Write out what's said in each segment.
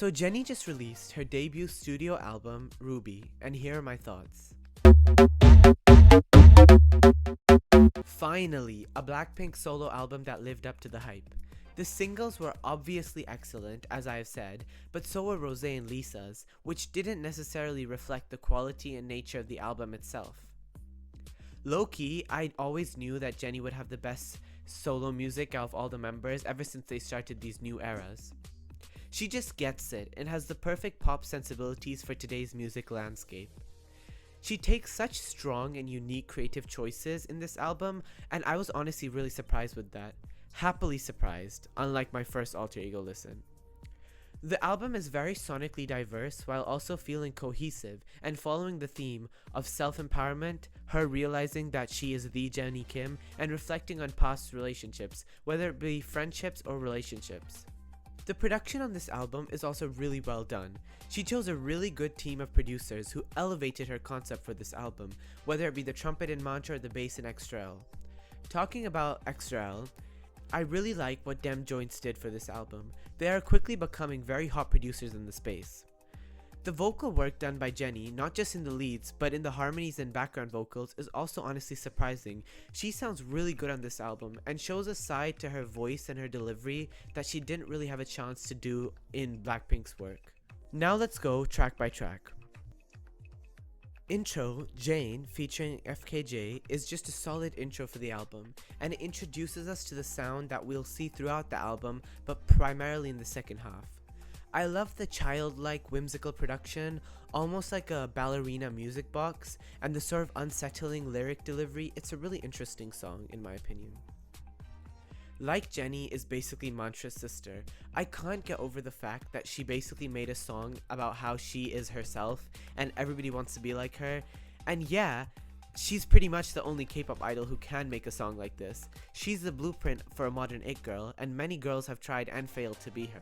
So Jennie just released her debut studio album, Ruby, and here are my thoughts. Finally, a Blackpink solo album that lived up to the hype. The singles were obviously excellent, as I have said, but so were Rose and Lisa's, which didn't necessarily reflect the quality and nature of the album itself. Low-key, I always knew that Jennie would have the best solo music out of all the members ever since they started these new eras. She just gets it and has the perfect pop sensibilities for today's music landscape. She takes such strong and unique creative choices in this album, and I was honestly really surprised with that. Happily surprised, unlike my first alter ego listen. The album is very sonically diverse while also feeling cohesive and following the theme of self-empowerment, her realizing that she is the Jennie Kim, and reflecting on past relationships, whether it be friendships or relationships. The production on this album is also really well done. She chose a really good team of producers who elevated her concept for this album, whether it be the trumpet in Mantra or the bass in Extra L. Talking about Extra L, I really like what Dem Joints did for this album. They are quickly becoming very hot producers in the space. The vocal work done by Jennie, not just in the leads, but in the harmonies and background vocals, is also honestly surprising. She sounds really good on this album, and shows a side to her voice and her delivery that she didn't really have a chance to do in Blackpink's work. Now let's go track by track. Intro, Jane, featuring FKJ, is just a solid intro for the album, and it introduces us to the sound that we'll see throughout the album, but primarily in the second half. I love the childlike, whimsical production, almost like a ballerina music box, and the sort of unsettling lyric delivery. It's a really interesting song, in my opinion. Like Jennie is basically Mantra's sister. I can't get over the fact that she basically made a song about how she is herself, and everybody wants to be like her, and yeah, she's pretty much the only K-pop idol who can make a song like this. She's the blueprint for a modern it girl, and many girls have tried and failed to be her.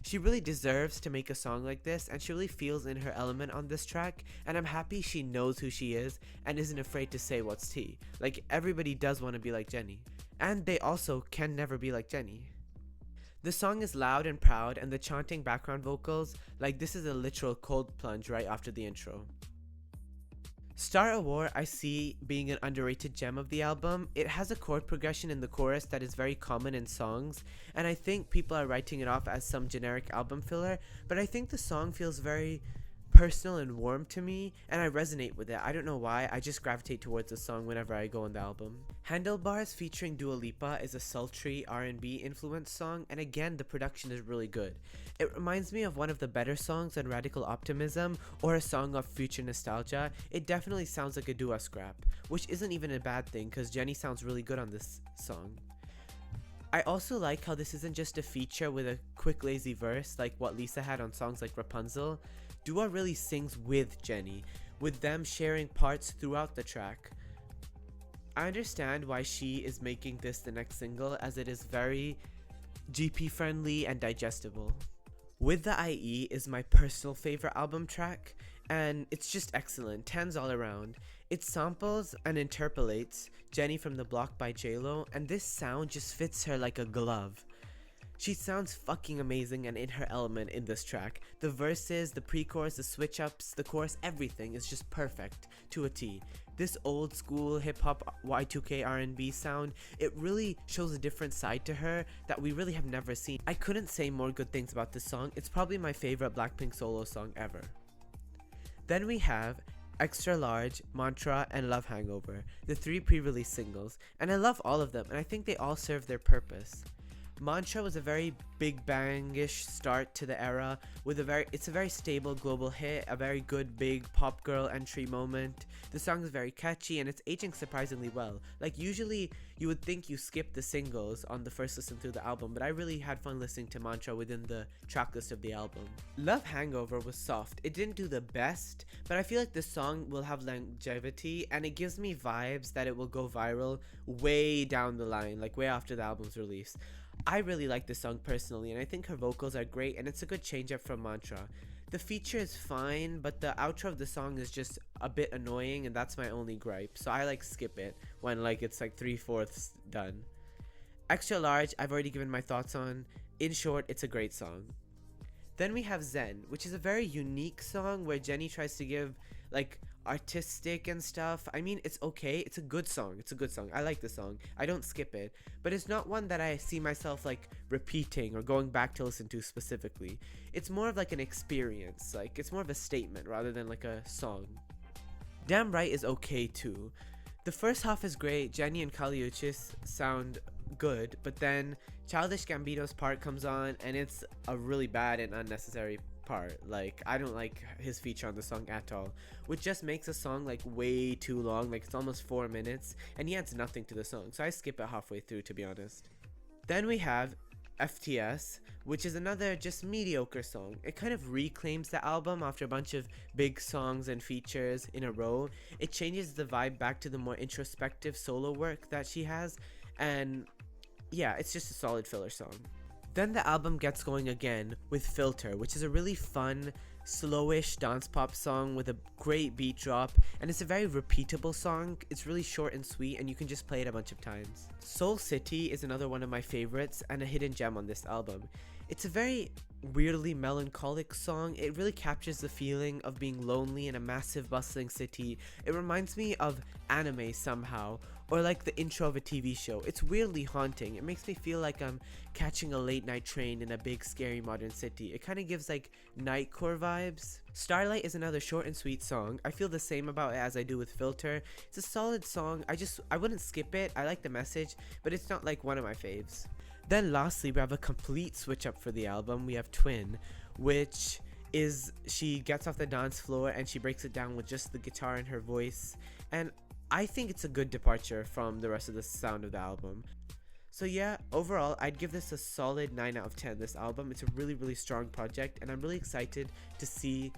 She really deserves to make a song like this, and she really feels in her element on this track, and I'm happy she knows who she is and isn't afraid to say what's tea. Like, everybody does want to be like Jennie, and they also can never be like Jennie. The song is loud and proud, and the chanting background vocals, like this is a literal cold plunge right after the intro. Star Award I see being an underrated gem of the album. It has a chord progression in the chorus that is very common in songs, and I think people are writing it off as some generic album filler, but I think the song feels very personal and warm to me, and I resonate with it. I don't know why, I just gravitate towards the song whenever I go on the album. Handlebars featuring Dua Lipa is a sultry R&B influenced song, and again the production is really good. It reminds me of one of the better songs on Radical Optimism or a song of future nostalgia. It definitely sounds like a Dua scrap, which isn't even a bad thing because Jennie sounds really good on this song. I also like how this isn't just a feature with a quick lazy verse like what Lisa had on songs like Rapunzel. Dua really sings with Jennie, with them sharing parts throughout the track. I understand why she is making this the next single, as it is very GP friendly and digestible. With the IE is my personal favorite album track, and it's just excellent, 10s all around. It samples and interpolates Jennie from The Block by JLo, and this sound just fits her like a glove. She sounds fucking amazing and in her element in this track. The verses, the pre-chorus, the switch-ups, the chorus, everything is just perfect to a T. This old school hip-hop Y2K R&B sound, it really shows a different side to her that we really have never seen. I couldn't say more good things about this song. It's probably my favorite Blackpink solo song ever. Then we have Extra Large, Mantra, and Love Hangover, the 3 pre-release singles, and I love all of them, and I think they all serve their purpose. Mantra was a very big bangish start to the era with it's a very stable global hit, a very good big pop girl entry moment. The song is very catchy and it's aging surprisingly well. Like usually you would think you skip the singles on the first listen through the album, but I really had fun listening to Mantra within the tracklist of the album. Love Hangover was soft. It didn't do the best, but I feel like this song will have longevity and it gives me vibes that it will go viral way down the line, like way after the album's release. I really like this song personally, and I think her vocals are great, and it's a good change up from Mantra. The feature is fine, but the outro of the song is just a bit annoying, and that's my only gripe, so I like skip it when like it's like 3/4 done. Extra Large, I've already given my thoughts on. In short, it's a great song. Then we have Zen, which is a very unique song where Jennie tries to give like artistic and stuff. I mean, it's okay. It's a good song. It's a good song. I like the song. I don't skip it, but it's not one that I see myself like repeating or going back to listen to specifically. It's more of like an experience. Like it's more of a statement rather than like a song. Damn Right is okay too. The first half is great. Jennie and Kaliuchis sound good, but then Childish Gambino's part comes on and it's a really bad and unnecessary part. Like I don't like his feature on the song at all, which just makes a song like way too long. Like it's almost 4 minutes and he adds nothing to the song, so I skip it halfway through, to be honest. Then we have FTS, which is another just mediocre song. It kind of reclaims the album after a bunch of big songs and features in a row. It changes the vibe back to the more introspective solo work that she has, and yeah, it's just a solid filler song. Then the album gets going again with Filter, which is a really fun, slowish dance pop song with a great beat drop, and it's a very repeatable song. It's really short and sweet, and you can just play it a bunch of times. Soul City is another one of my favorites and a hidden gem on this album. It's a very weirdly melancholic song. It really captures the feeling of being lonely in a massive bustling city. It reminds me of anime somehow, or like the intro of a TV show. It's weirdly haunting. It makes me feel like I'm catching a late night train in a big scary modern city. It kind of gives like Nightcore vibes. Starlight is another short and sweet song. I feel the same about it as I do with Filter. It's a solid song. I wouldn't skip it. I like the message, but it's not like one of my faves. Then lastly, we have a complete switch up for the album. We have Twin, which is she gets off the dance floor and she breaks it down with just the guitar and her voice, and I think it's a good departure from the rest of the sound of the album. So yeah, overall I'd give this a solid 9 out of 10. This album, it's a really strong project, and I'm really excited to see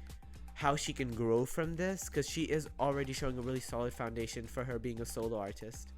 how she can grow from this, because she is already showing a really solid foundation for her being a solo artist.